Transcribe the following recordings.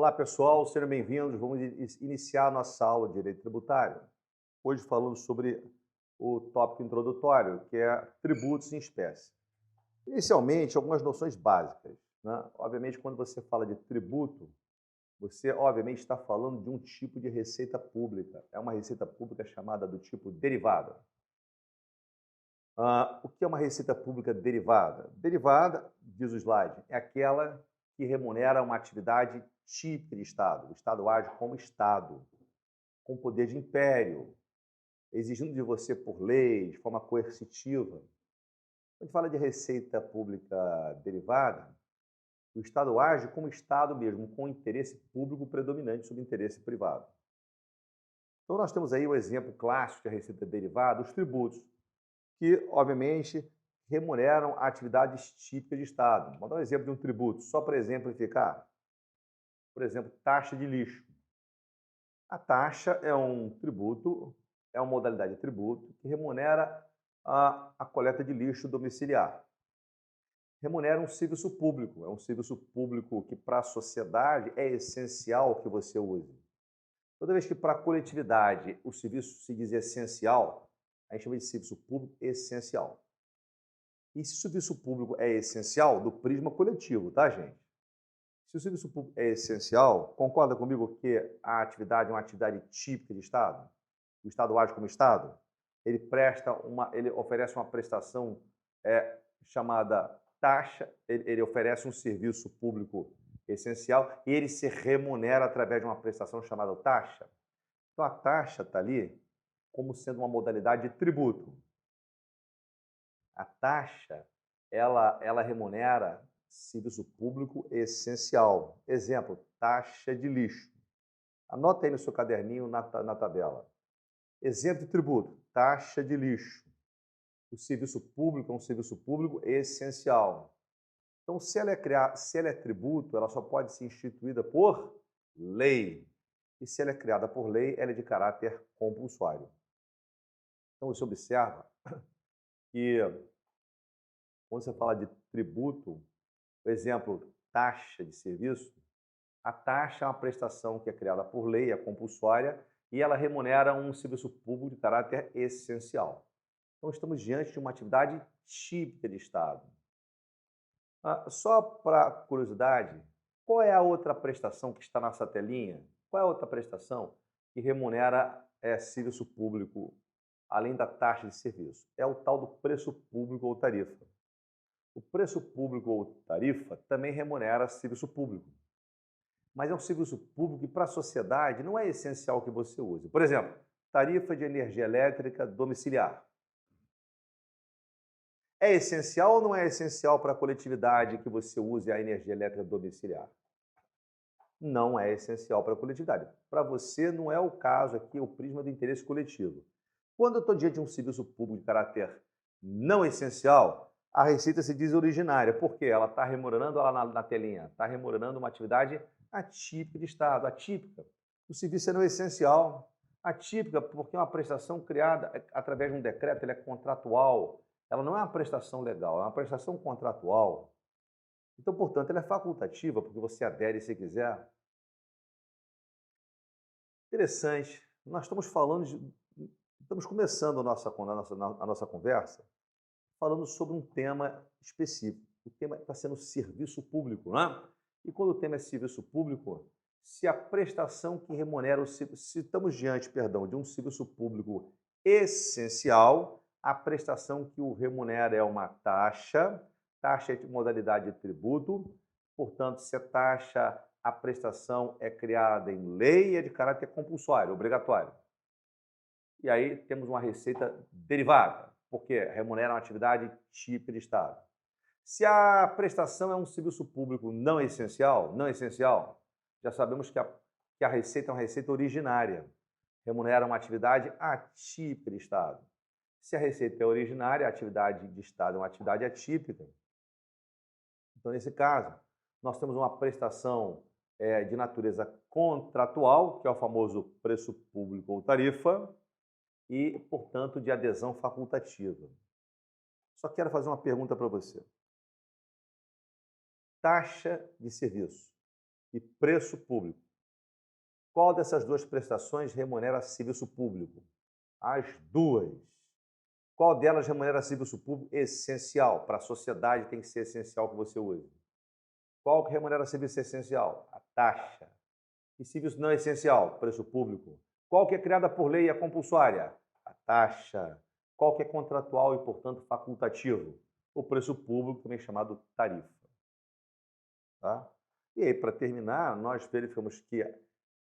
Olá, pessoal, sejam bem-vindos. Vamos iniciar a nossa aula de Direito Tributário. Hoje falando sobre o tópico introdutório, que é tributos em espécie. Inicialmente, algumas noções básicas, né? Obviamente, quando você fala de tributo, você, obviamente, está falando de um tipo de receita pública. É uma receita pública chamada do tipo derivada. O que é uma receita pública derivada? Derivada, diz o slide, é aquela que remunera uma atividade típica de Estado. O Estado age como Estado, com poder de império, exigindo de você por lei, de forma coercitiva. Quando a gente fala de receita pública derivada, o Estado age como Estado mesmo, com interesse público predominante sobre interesse privado. Então, nós temos aí o exemplo clássico de receita derivada, os tributos, que, obviamente, remuneram atividades típicas de Estado. Vou dar um exemplo de um tributo, só para exemplificar. Por exemplo, taxa de lixo. A taxa é um tributo, é uma modalidade de tributo que remunera a coleta de lixo domiciliar. Remunera um serviço público, é um serviço público que para a sociedade é essencial que você use. Toda vez que para a coletividade o serviço se diz essencial, a gente chama de serviço público essencial. E se o serviço público é essencial, do prisma coletivo, tá, gente? Se o serviço público é essencial, concorda comigo que a atividade é uma atividade típica de Estado? O Estado age como Estado? Ele oferece uma prestação chamada taxa, ele oferece um serviço público essencial e ele se remunera através de uma prestação chamada taxa. Então a taxa está ali como sendo uma modalidade de tributo. A taxa, ela remunera serviço público essencial. Exemplo, taxa de lixo. Anota aí no seu caderninho na tabela. Exemplo de tributo, taxa de lixo. O serviço público é um serviço público essencial. Então, se ela é tributo, ela só pode ser instituída por lei. E se ela é criada por lei, ela é de caráter compulsório. Então, você observa que quando você fala de tributo, por exemplo, taxa de serviço, a taxa é uma prestação que é criada por lei, é compulsória, e ela remunera um serviço público de caráter essencial. Então, estamos diante de uma atividade típica de Estado. Só para curiosidade, qual é a outra prestação que está nessa telinha? Qual é a outra prestação que remunera serviço público, além da taxa de serviço? É o tal do preço público ou tarifa. O preço público ou tarifa também remunera serviço público. Mas é um serviço público que, para a sociedade, não é essencial que você use. Por exemplo, tarifa de energia elétrica domiciliar. É essencial ou não é essencial para a coletividade que você use a energia elétrica domiciliar? Não é essencial para a coletividade. Para você, não é o caso aqui, o prisma do interesse coletivo. Quando eu estou diante de um serviço público de caráter não essencial, a receita se diz originária. Por quê? Ela está remunerando, lá na telinha, está remunerando uma atividade atípica de Estado, atípica. O serviço não é essencial. Atípica porque é uma prestação criada através de um decreto, ele é contratual. Ela não é uma prestação legal, é uma prestação contratual. Então, portanto, ela é facultativa, porque você adere se quiser. Interessante. Nós estamos estamos começando a nossa conversa falando sobre um tema específico. O tema está sendo serviço público, né? E quando o tema é serviço público, se a prestação que remunera se estamos diante, perdão, de um serviço público essencial, a prestação que o remunera é uma taxa, taxa é de modalidade de tributo, portanto, se a taxa, a prestação é criada em lei, é de caráter compulsório, obrigatório. E aí temos uma receita derivada, porque remunera uma atividade típica de Estado. Se a prestação é um serviço público não essencial, já sabemos que a receita é uma receita originária, remunera uma atividade atípica de Estado. Se a receita é originária, a atividade de Estado é uma atividade atípica. Então, nesse caso, nós temos uma prestação de natureza contratual, que é o famoso preço público ou tarifa, e, portanto, de adesão facultativa. Só quero fazer uma pergunta para você. Taxa de serviço. e preço público. Qual dessas duas prestações remunera serviço público? As duas. Qual delas remunera serviço público essencial? Para a sociedade tem que ser essencial que você use. Qual que remunera serviço essencial? A taxa. E serviço não essencial? Preço público. Qual que é criada por lei e é compulsória? A taxa. Qual que é contratual e, portanto, facultativo? O preço público, também chamado tarifa. Tá? E aí, para terminar, nós verificamos que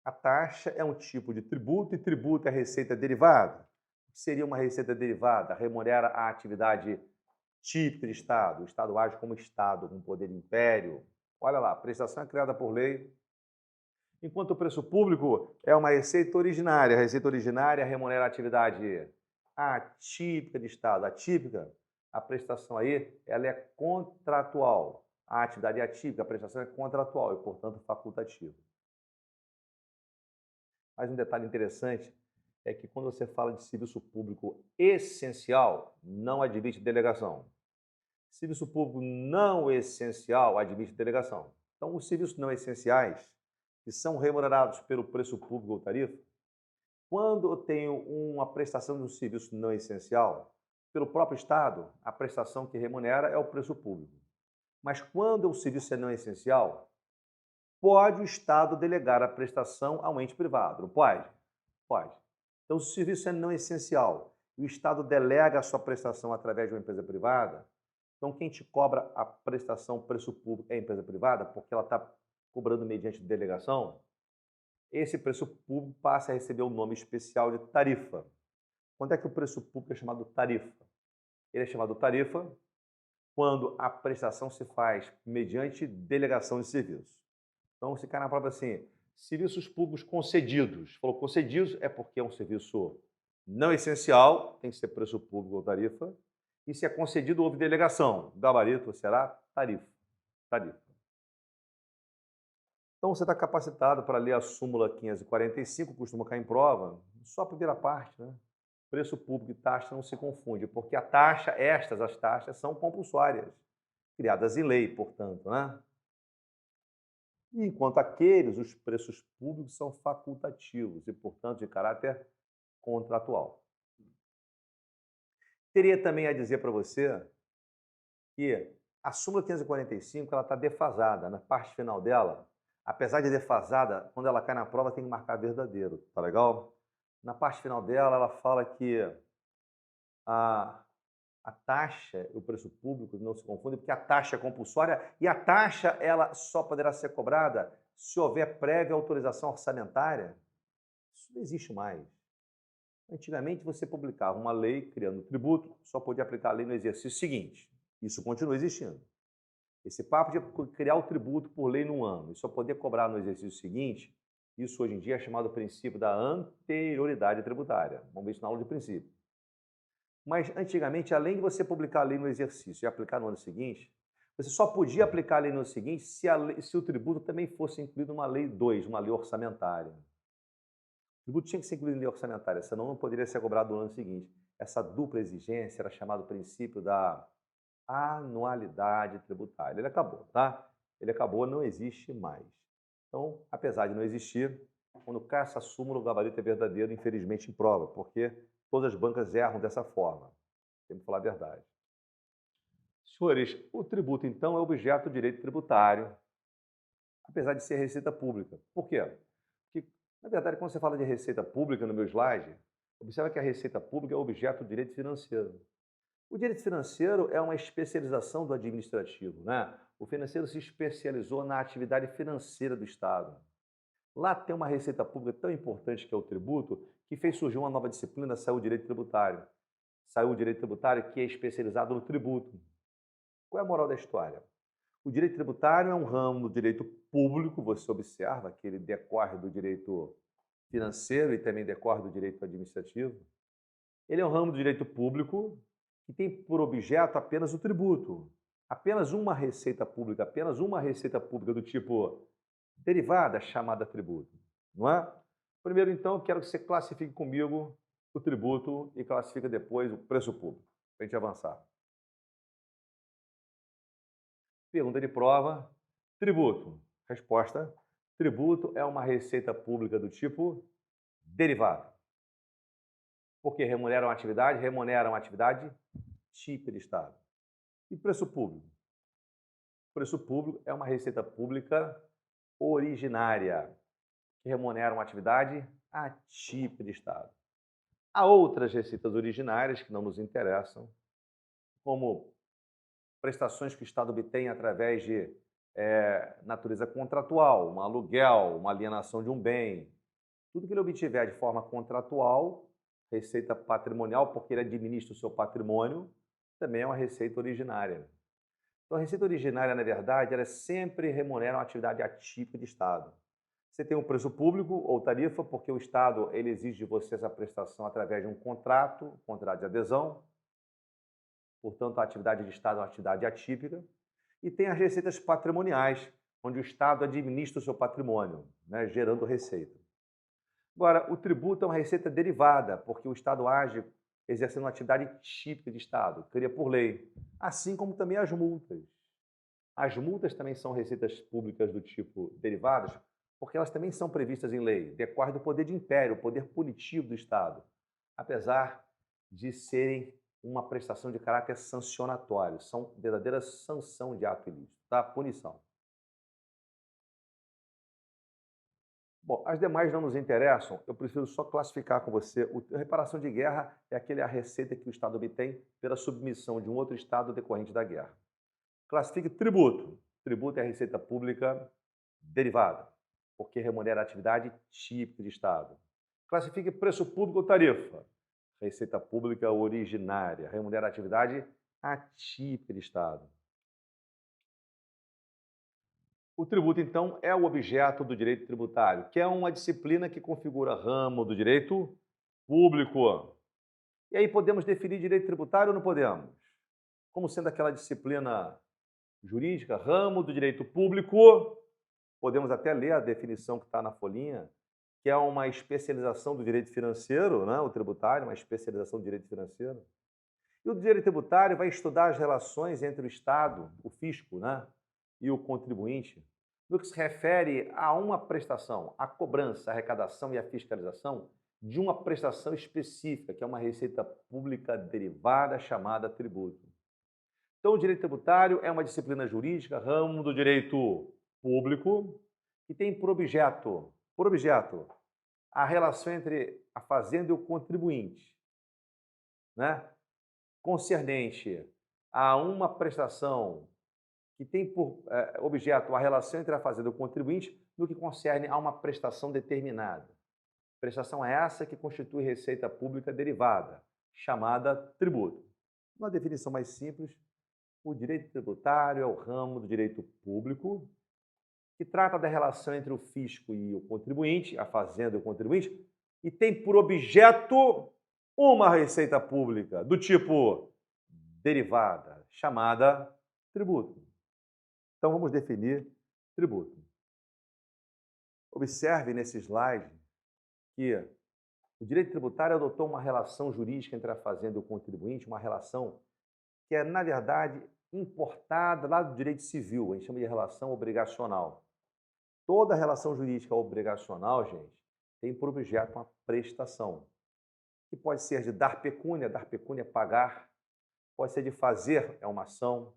a taxa é um tipo de tributo e tributo é receita derivada. O que seria uma receita derivada? Remunera a atividade típica de Estado. O Estado age como Estado, com poder de império. Olha lá, a prestação é criada por lei, enquanto o preço público é uma receita originária. A receita originária remunera a atividade atípica de Estado. Atípica, a prestação aí, ela é contratual. A atividade é atípica, a prestação é contratual e, portanto, facultativa. Mas um detalhe interessante é que quando você fala de serviço público essencial, não admite delegação. Serviço público não essencial admite delegação. Então, os serviços não essenciais, que são remunerados pelo preço público ou tarifa, quando eu tenho uma prestação de um serviço não essencial, pelo próprio Estado, a prestação que remunera é o preço público. Mas quando o serviço é não essencial, pode o Estado delegar a prestação a um ente privado. Não pode? Pode. Então, se o serviço é não essencial e o Estado delega a sua prestação através de uma empresa privada, então quem te cobra a prestação preço público é a empresa privada, porque ela está cobrando mediante delegação, esse preço público passa a receber o nome especial de tarifa. Quando é que o preço público é chamado tarifa? Ele é chamado tarifa quando a prestação se faz mediante delegação de serviço. Então, se cai na prova assim, serviços públicos concedidos. Falou concedidos é porque é um serviço não essencial, tem que ser preço público ou tarifa. E se é concedido, houve delegação. O gabarito será tarifa. Tarifa. Então, você está capacitado para ler a súmula 545, costuma cair em prova, só a primeira parte, né? Preço público e taxa não se confunde, porque a taxa, as taxas, são compulsórias, criadas em lei, portanto, né? E enquanto aqueles, os preços públicos são facultativos e, portanto, de caráter contratual. Teria também a dizer para você que a súmula 545 ela está defasada. Na parte final dela, apesar de defasada, quando ela cai na prova tem que marcar verdadeiro, tá legal? Na parte final dela, ela fala que a taxa e o preço público não se confundem, porque a taxa é compulsória e a taxa ela só poderá ser cobrada se houver prévia autorização orçamentária. Isso não existe mais. Antigamente, você publicava uma lei criando tributo, só podia aplicar a lei no exercício seguinte. Isso continua existindo. Esse papo de criar o tributo por lei num ano e só poder cobrar no exercício seguinte, isso hoje em dia é chamado princípio da anterioridade tributária. Vamos ver isso na aula de princípio. Mas, antigamente, além de você publicar a lei no exercício e aplicar no ano seguinte, você só podia aplicar a lei no ano seguinte se o tributo também fosse incluído numa lei 2, uma lei orçamentária. O tributo tinha que ser incluído em lei orçamentária, senão não poderia ser cobrado no ano seguinte. Essa dupla exigência era chamado princípio da anualidade tributária. Ele acabou, tá? Ele acabou, não existe mais. Então, apesar de não existir, quando cai essa súmula, o gabarito é verdadeiro, infelizmente, em prova, porque todas as bancas erram dessa forma. Temos que falar a verdade. Senhores, o tributo, então, é objeto do direito tributário, apesar de ser receita pública. Por quê? Porque, na verdade, quando você fala de receita pública no meu slide, observa que a receita pública é objeto do direito financeiro. O direito financeiro é uma especialização do administrativo, né? O financeiro se especializou na atividade financeira do Estado. Lá tem uma receita pública tão importante que é o tributo, que fez surgir uma nova disciplina, saiu o direito tributário. Saiu o direito tributário que é especializado no tributo. Qual é a moral da história? O direito tributário é um ramo do direito público, você observa que ele decorre do direito financeiro e também decorre do direito administrativo. Ele é um ramo do direito público que tem por objeto apenas o tributo. Apenas uma receita pública do tipo derivada chamada tributo, não é? Primeiro, então, quero que você classifique comigo o tributo e classifique depois o preço público, para a gente avançar. Pergunta de prova, tributo. Resposta, Tributo é uma receita pública do tipo derivada. Porque remunera uma atividade típica de Estado. E preço público? Preço público é uma receita pública originária, que remunera uma atividade atípica de Estado. Há outras receitas originárias que não nos interessam, como prestações que o Estado obtém através de natureza contratual, um aluguel, uma alienação de um bem. Tudo que ele obtiver de forma contratual, receita patrimonial, porque ele administra o seu patrimônio, também é uma receita originária. Então, a receita originária, na verdade, ela sempre remunera uma atividade atípica de Estado. Você tem um preço público ou tarifa, porque o Estado ele exige de você essa prestação através de um contrato de adesão. Portanto, a atividade de Estado é uma atividade atípica. E tem as receitas patrimoniais, onde o Estado administra o seu patrimônio, né, gerando receita. Agora, o tributo é uma receita derivada, porque o Estado age exercendo uma atividade típica de Estado, cria por lei, assim como também as multas. As multas também são receitas públicas do tipo derivadas, porque elas também são previstas em lei, decorre do poder de império, o poder punitivo do Estado, apesar de serem uma prestação de caráter sancionatório, são verdadeira sanção de ato ilícito, tá? Punição. Bom, as demais não nos interessam, eu preciso só classificar com você. A reparação de guerra é a receita que o Estado obtém pela submissão de um outro Estado decorrente da guerra. Classifique tributo. Tributo é a receita pública derivada, porque remunera a atividade típica de Estado. Classifique preço público ou tarifa. Receita pública originária, remunera a atividade atípica de Estado. O tributo, então, é o objeto do direito tributário, que é uma disciplina que configura ramo do direito público. E aí podemos definir direito tributário ou não podemos? Como sendo aquela disciplina jurídica, ramo do direito público, podemos até ler a definição que está na folhinha, que é uma especialização do direito financeiro, né? O tributário, uma especialização do direito financeiro. E o direito tributário vai estudar as relações entre o Estado, o fisco, né? E o contribuinte, no que se refere a uma prestação, a cobrança, a arrecadação e a fiscalização de uma prestação específica, que é uma receita pública derivada chamada tributo. Então, o direito tributário é uma disciplina jurídica, ramo do direito público, que tem por objeto a relação entre a fazenda e o contribuinte, né? Concernente a uma prestação que tem por objeto a relação entre a fazenda e o contribuinte no que concerne a uma prestação determinada. Prestação é essa que constitui receita pública derivada, chamada tributo. Uma definição mais simples, o direito tributário é o ramo do direito público que trata da relação entre o fisco e o contribuinte, a fazenda e o contribuinte, e tem por objeto uma receita pública do tipo derivada, chamada tributo. Então, vamos definir tributo. Observe nesse slide que o direito tributário adotou uma relação jurídica entre a fazenda e o contribuinte, uma relação que é, na verdade, importada lá do direito civil, a gente chama de relação obrigacional. Toda relação jurídica obrigacional, gente, tem por objeto uma prestação, que pode ser de dar pecúnia é pagar, pode ser de fazer, é uma ação,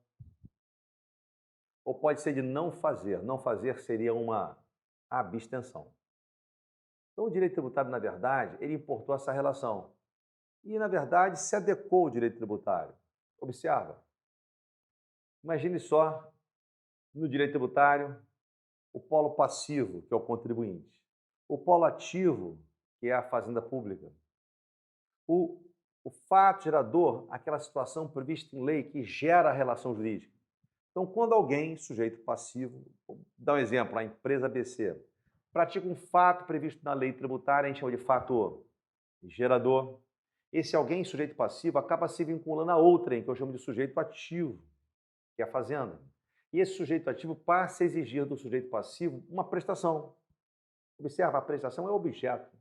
ou pode ser de não fazer seria uma abstenção. Então, o direito tributário, na verdade, ele importou essa relação e, na verdade, se adequou ao direito tributário. Observa. Imagine só, no direito tributário, o polo passivo, que é o contribuinte, o polo ativo, que é a fazenda pública, o fato gerador, aquela situação prevista em lei que gera a relação jurídica. Então, quando alguém, sujeito passivo, vou dar um exemplo, a empresa ABC, pratica um fato previsto na lei tributária, a gente chama de fato gerador. Esse alguém, sujeito passivo, acaba se vinculando a outrem, que eu chamo de sujeito ativo, que é a fazenda. E esse sujeito ativo passa a exigir do sujeito passivo uma prestação. Observa, a prestação é objeto.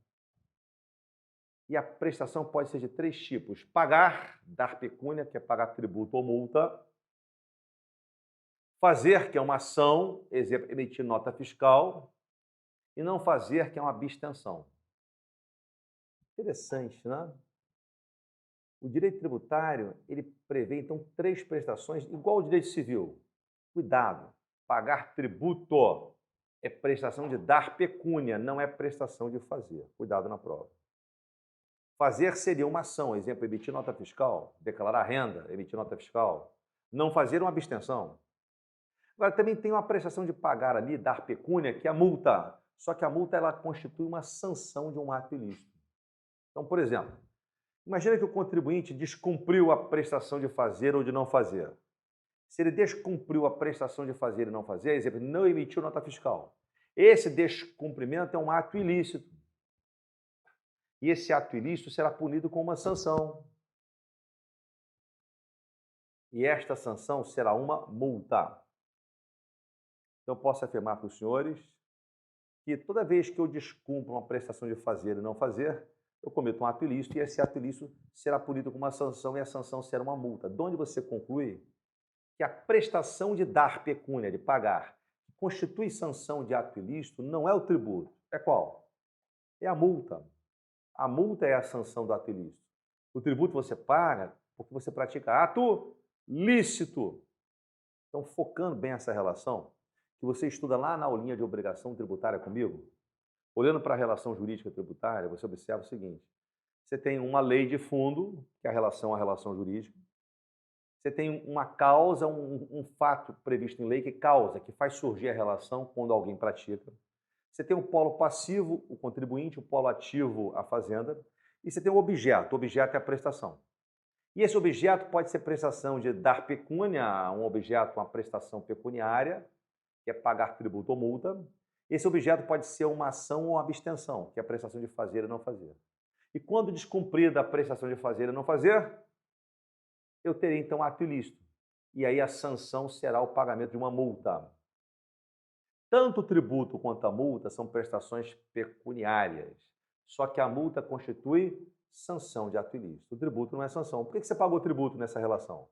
E a prestação pode ser de três tipos. Pagar, dar pecúnia, que é pagar tributo ou multa. Fazer, que é uma ação, exemplo, emitir nota fiscal. e não fazer, que é uma abstenção. Interessante, né? O direito tributário, ele prevê, então, 3 prestações, igual ao direito civil. Cuidado, pagar tributo é prestação de dar pecúnia, não é prestação de fazer. Cuidado na prova. Fazer seria uma ação, exemplo, emitir nota fiscal, declarar renda, emitir nota fiscal. Não fazer uma abstenção. Agora, também tem uma prestação de pagar ali, dar pecúnia, que é a multa. Só que a multa, ela constitui uma sanção de um ato ilícito. Então, por exemplo, imagina que o contribuinte descumpriu a prestação de fazer ou de não fazer. Se ele descumpriu a prestação de fazer e não fazer, exemplo, não emitiu nota fiscal. Esse descumprimento é um ato ilícito. E esse ato ilícito será punido com uma sanção. E esta sanção será uma multa. Então, eu posso afirmar para os senhores que toda vez que eu descumpro uma prestação de fazer e não fazer, eu cometo um ato ilícito e esse ato ilícito será punido com uma sanção e a sanção será uma multa. De onde você conclui que a prestação de dar pecúnia, de pagar, que constitui sanção de ato ilícito, não é o tributo. É qual? É a multa. A multa é a sanção do ato ilícito. O tributo você paga porque você pratica ato lícito. Então, focando bem essa relação, que você estuda lá na aulinha de obrigação tributária comigo, olhando para a relação jurídica tributária, você observa o seguinte: você tem uma lei de fundo, que é a relação jurídica. Você tem uma causa, um fato previsto em lei que causa, que faz surgir a relação quando alguém pratica. Você tem o polo passivo, o contribuinte, o polo ativo, a fazenda, e você tem o objeto é a prestação. E esse objeto pode ser prestação de dar pecúnia, um objeto, uma prestação pecuniária, que é pagar tributo ou multa. Esse objeto pode ser uma ação ou uma abstenção, que é a prestação de fazer e não fazer. E quando descumprida a prestação de fazer e não fazer, eu terei então ato ilícito. E aí a sanção será o pagamento de uma multa. Tanto o tributo quanto a multa são prestações pecuniárias. Só que a multa constitui sanção de ato ilícito. O tributo não é sanção. Por que você pagou tributo nessa relação?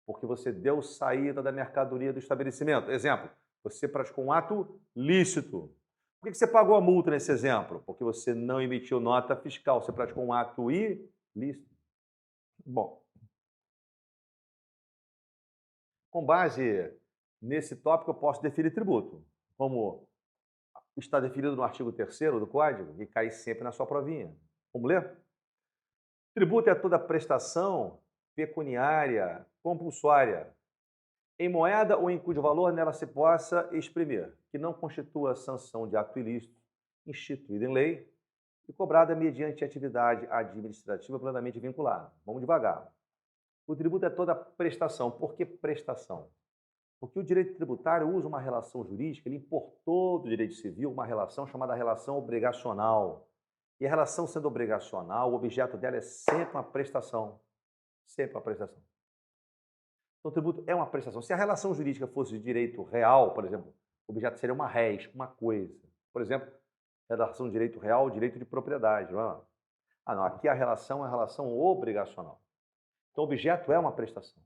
Porque você deu saída da mercadoria do estabelecimento. Exemplo, você praticou um ato lícito. Por que você pagou a multa nesse exemplo? Porque você não emitiu nota fiscal. Você praticou um ato ilícito. Bom, com base nesse tópico, eu posso definir tributo, como está definido no artigo 3º do Código, que cai sempre na sua provinha. Vamos ler? Tributo é toda prestação pecuniária compulsória, em moeda ou em cujo valor nela se possa exprimir, que não constitua sanção de ato ilícito, instituída em lei e cobrada mediante atividade administrativa plenamente vinculada. Vamos devagar. O tributo é toda prestação. Por que prestação? Porque o direito tributário usa uma relação jurídica, ele importou do direito civil uma relação chamada relação obrigacional. E a relação sendo obrigacional, o objeto dela é sempre uma prestação. Sempre uma prestação. Então, o tributo é uma prestação. Se a relação jurídica fosse de direito real, por exemplo, o objeto seria uma res, uma coisa. Por exemplo, relação de direito real, direito de propriedade. Não é? Ah, não, aqui a relação é a relação obrigacional. Então, o objeto é uma prestação.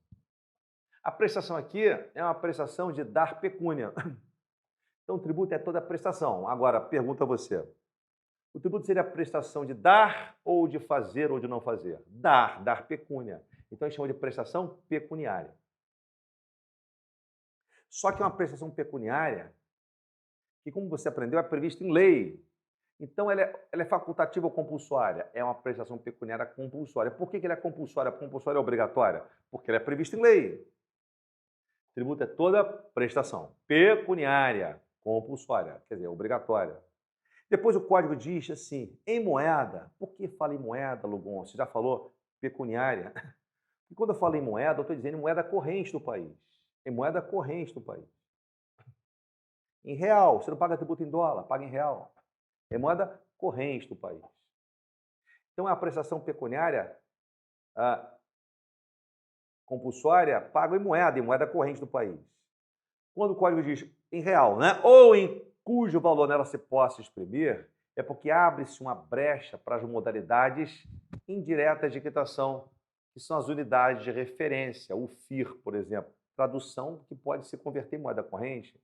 A prestação aqui é uma prestação de dar pecúnia. Então, o tributo é toda a prestação. Agora, pergunta a você. O tributo seria a prestação de dar ou de fazer ou de não fazer? Dar pecúnia. Então, a gente chama de prestação pecuniária. Só que é uma prestação pecuniária que, como você aprendeu, é prevista em lei. Então, ela é facultativa ou compulsória? É uma prestação pecuniária compulsória. Por que ela é compulsória? Compulsória é obrigatória? Porque ela é prevista em lei. Tributo é toda prestação pecuniária, compulsória, quer dizer, obrigatória. Depois o código diz assim, em moeda. Por que fala em moeda, Lugon? Você já falou pecuniária? E quando eu falo em moeda, eu estou dizendo em moeda corrente do país. Em moeda corrente do país. Em real, você não paga tributo em dólar, paga em real. É moeda corrente do país. Então, a prestação pecuniária compulsória paga em moeda corrente do país. Quando o código diz em real, né? Ou em cujo valor nela se possa exprimir, é porque abre-se uma brecha para as modalidades indiretas de quitação, que são as unidades de referência, o FIR, por exemplo, tradução que pode se converter em moeda corrente.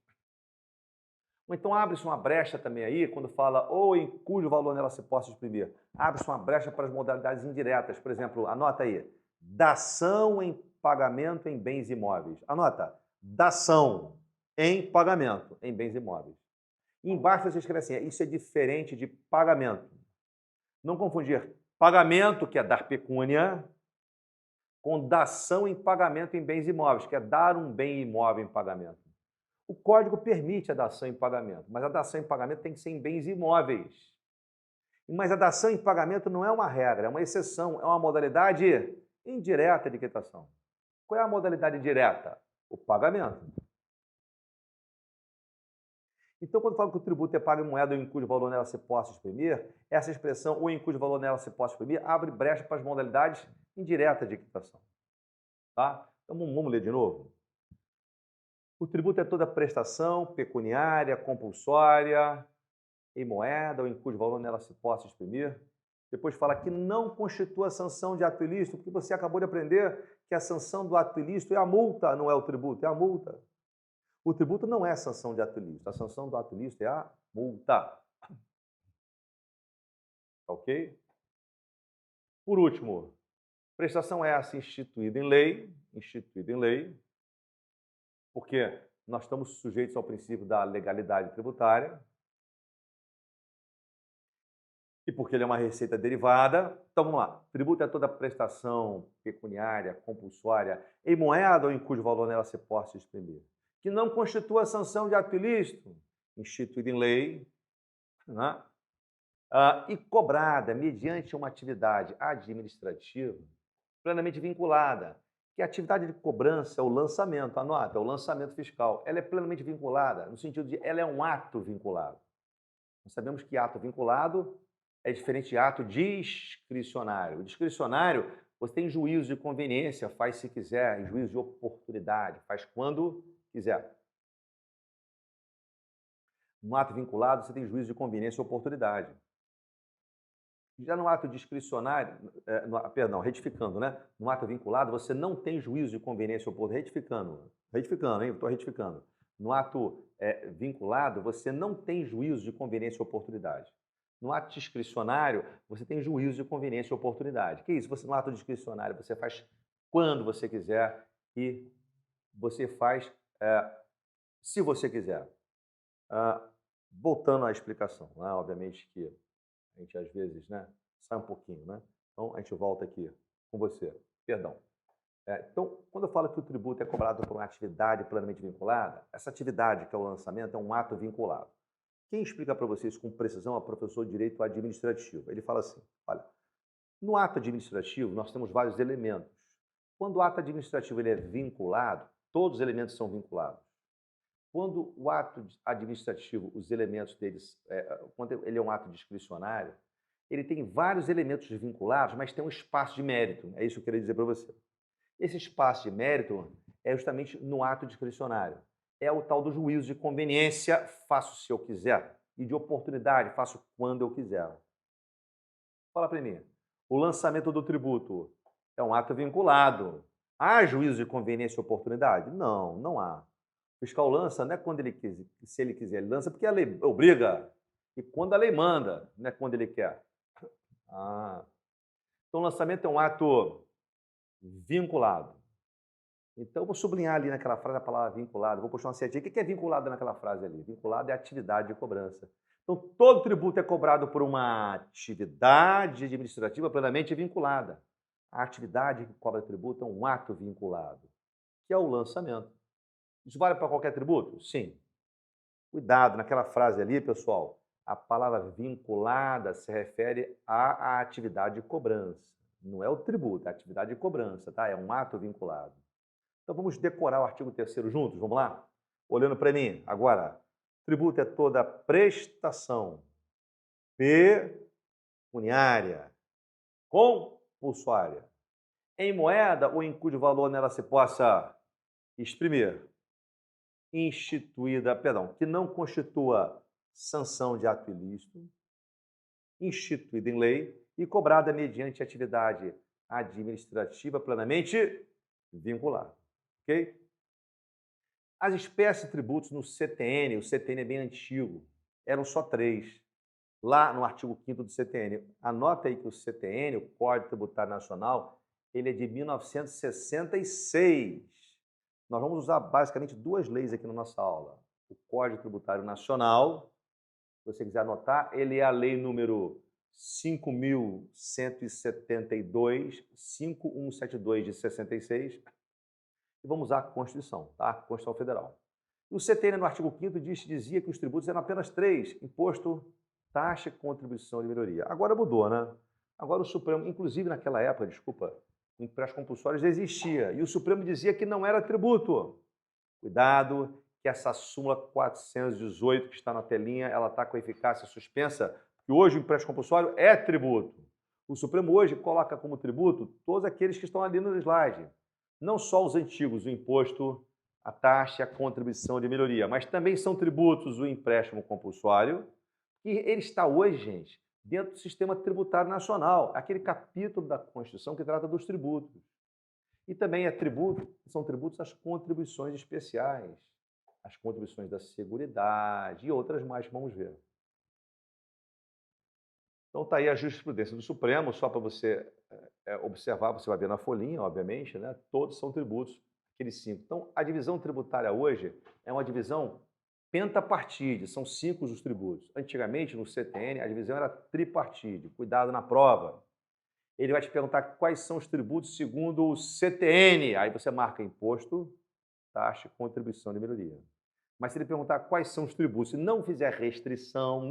Ou então abre-se uma brecha também aí, quando fala ou em cujo valor nela se possa exprimir. Abre-se uma brecha para as modalidades indiretas. Por exemplo, anota aí, dação em pagamento em bens imóveis. Anota, dação em pagamento em bens imóveis. E embaixo você escreve assim, isso é diferente de pagamento. Não confundir pagamento, que é dar pecúnia, com dação em pagamento em bens imóveis, que é dar um bem imóvel em pagamento. O código permite a dação em pagamento, mas a dação em pagamento tem que ser em bens imóveis. Mas a dação em pagamento não é uma regra, é uma exceção, é uma modalidade indireta de quitação. Qual é a modalidade direta? O pagamento. Então, quando falo que o tributo é pago em moeda ou em cujo valor nela se possa exprimir, essa expressão ou em cujo valor nela se possa exprimir abre brecha para as modalidades indiretas de quitação. Tá? Então, vamos ler de novo? O tributo é toda prestação pecuniária, compulsória, em moeda ou em cujo valor nela se possa exprimir. Depois fala que não constitua sanção de ato ilícito, porque você acabou de aprender que a sanção do ato ilícito é a multa, não é o tributo, é a multa. O tributo não é sanção de ato ilícito, a sanção do ato ilícito é a multa. Ok? Por último, prestação essa instituída em lei, porque nós estamos sujeitos ao princípio da legalidade tributária, e porque ele é uma receita derivada. Então, vamos lá. Tributo é toda prestação pecuniária, compulsória, em moeda ou em cujo valor nela se possa exprimir, que não constitua sanção de ato ilícito, instituída em lei, né? E cobrada mediante uma atividade administrativa plenamente vinculada. Que a atividade de cobrança é o lançamento, anota, é o lançamento fiscal. Ela é plenamente vinculada, no sentido de ela é um ato vinculado. Nós sabemos que ato vinculado é diferente de ato discricionário. O discricionário, você tem juízo de conveniência, faz se quiser, juízo de oportunidade, faz quando quiser. No ato vinculado, você tem juízo de conveniência e oportunidade. Já no ato discricionário, retificando, né? No ato vinculado, você não tem juízo de conveniência ou oportunidade. Retificando, hein? Estou retificando. No ato vinculado, você não tem juízo de conveniência ou oportunidade. No ato discricionário, você tem juízo de conveniência e oportunidade. Que isso? No ato discricionário, você faz quando você quiser e você faz se você quiser. Voltando à explicação, né? Obviamente que a gente, às vezes, né, sai um pouquinho, né? Então, a gente volta aqui com você. Perdão. Então, quando eu falo que o tributo é cobrado por uma atividade plenamente vinculada, essa atividade, que é o lançamento, é um ato vinculado. Quem explica para vocês com precisão é o professor de Direito Administrativo. Ele fala assim, olha, no ato administrativo nós temos vários elementos. Quando o ato administrativo ele é vinculado, todos os elementos são vinculados. Quando o ato administrativo, os elementos deles, quando ele é um ato discricionário, ele tem vários elementos vinculados, mas tem um espaço de mérito. É isso que eu queria dizer para você. Esse espaço de mérito é justamente no ato discricionário. É o tal do juízo de conveniência, faço se eu quiser, e de oportunidade, faço quando eu quiser. Fala para mim. O lançamento do tributo é um ato vinculado. Há juízo de conveniência e oportunidade? Não, não há. O fiscal lança não é quando ele quiser, se ele quiser, ele lança porque a lei obriga. E quando a lei manda, não é quando ele quer. Então, o lançamento é um ato vinculado. Então, eu vou sublinhar ali naquela frase a palavra vinculado, vou puxar uma setinha. O que é vinculado naquela frase ali? Vinculado é atividade de cobrança. Então, todo tributo é cobrado por uma atividade administrativa plenamente vinculada. A atividade que cobra tributo é um ato vinculado, que é o lançamento. Isso vale para qualquer tributo? Sim. Cuidado, naquela frase ali, pessoal, a palavra vinculada se refere à atividade de cobrança. Não é o tributo, é a atividade de cobrança, tá? É um ato vinculado. Então vamos decorar o artigo 3º juntos, vamos lá? Olhando para mim, agora, tributo é toda prestação pecuniária, compulsória, em moeda ou em cujo valor nela se possa exprimir, que não constitua sanção de ato ilícito, instituída em lei e cobrada mediante atividade administrativa plenamente vinculada. Ok? As espécies de tributos no CTN, o CTN é bem antigo, eram só 3. Lá no artigo 5º do CTN. Anota aí que o CTN, o Código Tributário Nacional, ele é de 1966. Nós vamos usar basicamente 2 leis aqui na nossa aula. O Código Tributário Nacional, se você quiser anotar, ele é a lei número 5.172, 5172 de 66, e vamos usar a Constituição, tá? Constituição Federal. E o CTN, no artigo 5º, dizia que os tributos eram apenas 3: imposto, taxa e contribuição de melhoria. Agora mudou, né? Agora o Supremo, inclusive naquela época, desculpa, o empréstimo compulsório já existia, e o Supremo dizia que não era tributo. Cuidado, que essa súmula 418 que está na telinha, ela está com eficácia suspensa, que hoje o empréstimo compulsório é tributo. O Supremo hoje coloca como tributo todos aqueles que estão ali no slide. Não só os antigos, o imposto, a taxa e a contribuição de melhoria, mas também são tributos o empréstimo compulsório, e ele está hoje, gente, dentro do sistema tributário nacional, aquele capítulo da Constituição que trata dos tributos. E também são tributos as contribuições especiais, as contribuições da Seguridade e outras mais que vamos ver. Então está aí a jurisprudência do Supremo, só para você observar, você vai ver na folhinha, obviamente, né? Todos são tributos, aqueles 5. Então, a divisão tributária hoje é uma divisão pentapartite, são 5 os tributos. Antigamente, no CTN, a divisão era tripartite. Cuidado na prova. Ele vai te perguntar quais são os tributos segundo o CTN. Aí você marca imposto, taxa e contribuição de melhoria. Mas se ele perguntar quais são os tributos e não fizer restrição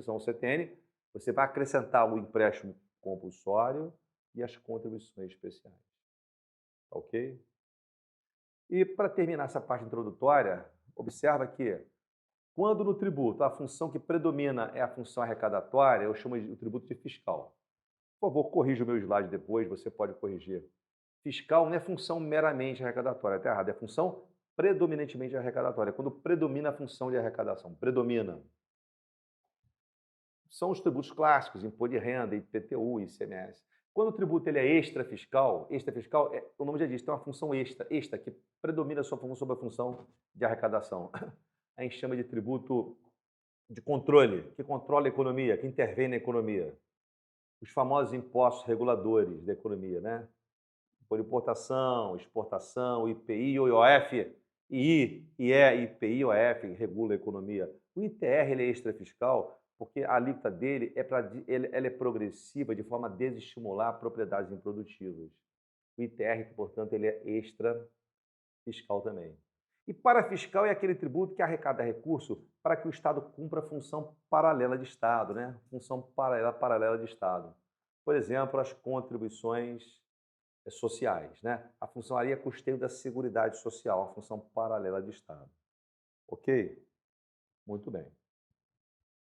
ao CTN, você vai acrescentar o empréstimo compulsório e as contribuições especiais. Ok? E para terminar essa parte introdutória, observa que quando no tributo a função que predomina é a função arrecadatória, eu chamo o tributo de fiscal. Por favor, corrija o meu slide depois, você pode corrigir. Fiscal não é função meramente arrecadatória, está errado, é função predominantemente arrecadatória. Quando predomina a função de arrecadação, predomina. São os tributos clássicos, imposto de renda, IPTU, ICMS. Quando o tributo ele é extrafiscal, o nome já diz, tem uma função extra, que predomina a sua função sobre a função de arrecadação. A gente chama de tributo de controle, que controla a economia, que intervém na economia. Os famosos impostos reguladores da economia, né? Por importação, exportação, IPI, IOF, II, IE, IPI, IOF, regula a economia. O ITR ele é extrafiscal porque a alíquota dele ela é progressiva de forma a desestimular propriedades improdutivas. O ITR, portanto, ele é extrafiscal também. E parafiscal é aquele tributo que arrecada recurso para que o Estado cumpra a função paralela de Estado, né? Função paralela de Estado. Por exemplo, as contribuições sociais, né? A funcionaria custeio da Seguridade Social, a função paralela de Estado. Ok? Muito bem.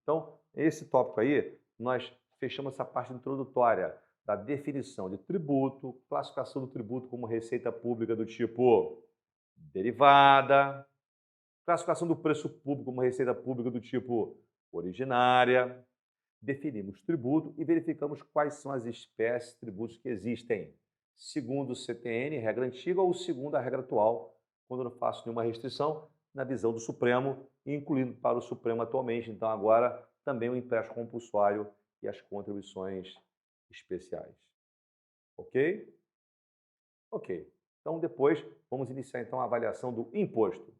Então, esse tópico aí, nós fechamos essa parte introdutória da definição de tributo, classificação do tributo como receita pública do tipo derivada, classificação do preço público como receita pública do tipo originária, definimos tributo e verificamos quais são as espécies de tributos que existem, segundo o CTN, regra antiga, ou segundo a regra atual, quando eu não faço nenhuma restrição, na visão do Supremo, incluindo para o Supremo atualmente, então agora também o empréstimo compulsório e as contribuições especiais. Ok? Ok. Então depois vamos iniciar então a avaliação do imposto.